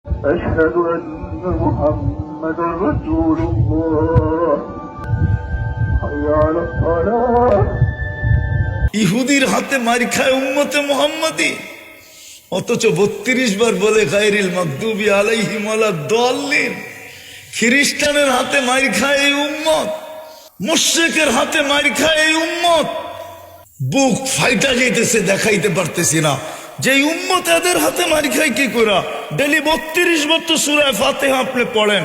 أشهد أن محمدا رسول الله حي على الصلاة ইহুদির হাতে মার খায় উম্মতে মুহাম্মাদি, অথচ 32 বার বলে গায়রিল মাগদুবি আলাইহিম ওয়ালাদ-দাল্লিন। খ্রিস্টানের হাতে মার খায় এই উম্মত, মুশরিকের হাতে মার খায় এই উম্মত। বুক ফাইটা যাইতেছে, দেখাইতে পারতেছি না যে উম্মত এদের হাতে মার খায় কি করে। ডেলি 32 বার তো সূরা ফাতিহা আপনি পড়েন,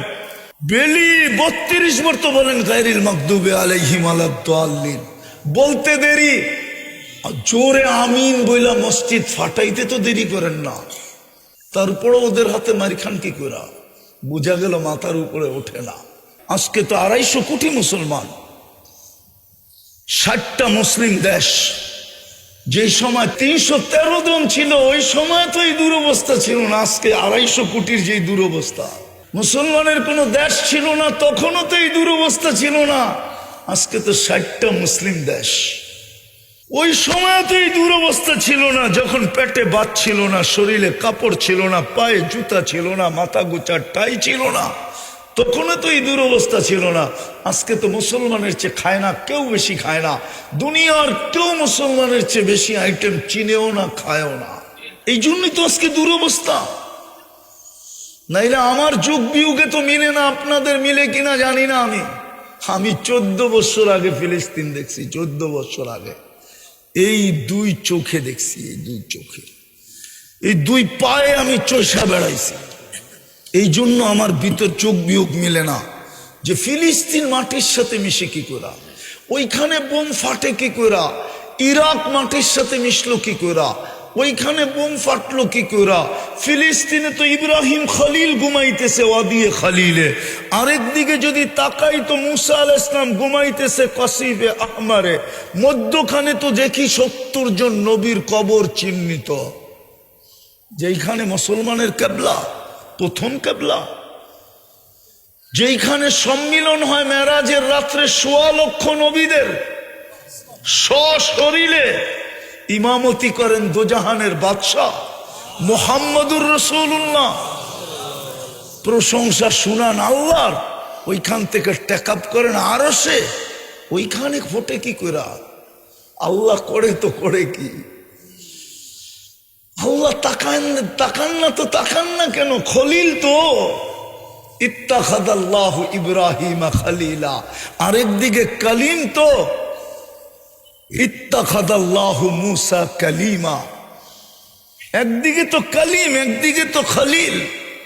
ডেলি 32 বার তো বলেন গায়রিল মাগদুবি আলাইহিম ওয়ালাদ-দাল্লিন। বলতে দেরি, জোরে আমিন বইলা মসজিদ ফাটাইতে তো দেরি করেন না, তারপরও ওদের হাতে মার খান কি করে? বুঝা গেল মাথার উপরে ওঠে না। আজকে তো 250 কোটি মুসলমান, 60টা মুসলিম দেশ। যে সময় 313 জন ছিল ওই সময় তো এই দুরবস্থা ছিল না। আজকে 250 কোটির যে দুরবস্থা, মুসলমানের কোনো দেশ ছিল না তখনও তো এই দুরবস্থা ছিল না। আজকে তো 60টা মুসলিম দেশ। ওই সময় তো এই দুরবস্থা ছিল না, যখন পেটে ভাত ছিল না, শরীরে কাপড় ছিল না, পায়ে জুতা ছিল না, মাথা গোচার টাই ছিল না, তখনও তো এই দুরবস্থা ছিল না। আজকে তো মুসলমানের চেয়ে খায় না কেউ, বেশি খায় না। দুনিয়ার কেউ মুসলমানের চেয়ে বেশি আইটেম চিনেও না, খায়ও না। এই জন্যই তো আজকে দুরবস্থা। নাইলে আমার যুগ বিয়োগে তো মিলে না, আপনাদের মিলে কিনা জানি না। আমি 14 বছর আগে ফিলিস্তিন দেখছি, 14 বছর আগে। এই 2 চোখে দেখছি, এই 2 চোখে, এই 2 পায়ে আমি চষা বেড়াইছি। এই জন্য আমার ভিতর চোখ বিয়োগ মিলে না যে ফিলিস্তিন মাটির সাথে মিশে কি করা, ওইখানে বোম ফাটে কি করা, ইরাক মাটির সাথে মিশলো কি করা, ওইখানে বোম ফাটলো কি করা। ফিলিস্তিনে তো ইব্রাহিম খলিল ঘুমাইতেছে ওয়াদিয়ে খলিলে, আরেকদিকে যদি তাকাই তো মুসা আলাইহিস সালাম ঘুমাইতেছে কাসিফে আহমারে। মধ্যখানে তো দেখি 70 জন নবীর কবর চিহ্নিত। যেইখানে মুসলমানের কিবলা, প্রথম কিবলা, যেইখানে সম্মিলন হয় মেরাজের রাত্রে 1.25 লক্ষ নবীদের, সশরীরে ইমামতি করেন দোজাহানের বাদশাহ মুহাম্মদুর রাসূলুল্লাহ। প্রশংসা শুনান আল্লাহর, ওইখান থেকে টেকআপ করেন আরশে। ওইখানে ফোটে কি করে? আল্লাহ করে তো করে কি? আল্লাহ তাকান না তো তাকান না কেন? খলিল তো ইত্তাখাযাল্লাহু ইব্রাহিমা খলিলা, আরেকদিকে কালিম তো ইত্তাখাযাল্লাহু মুসা কালিমা। একদিকে তো কালিম, একদিকে তো খলিল।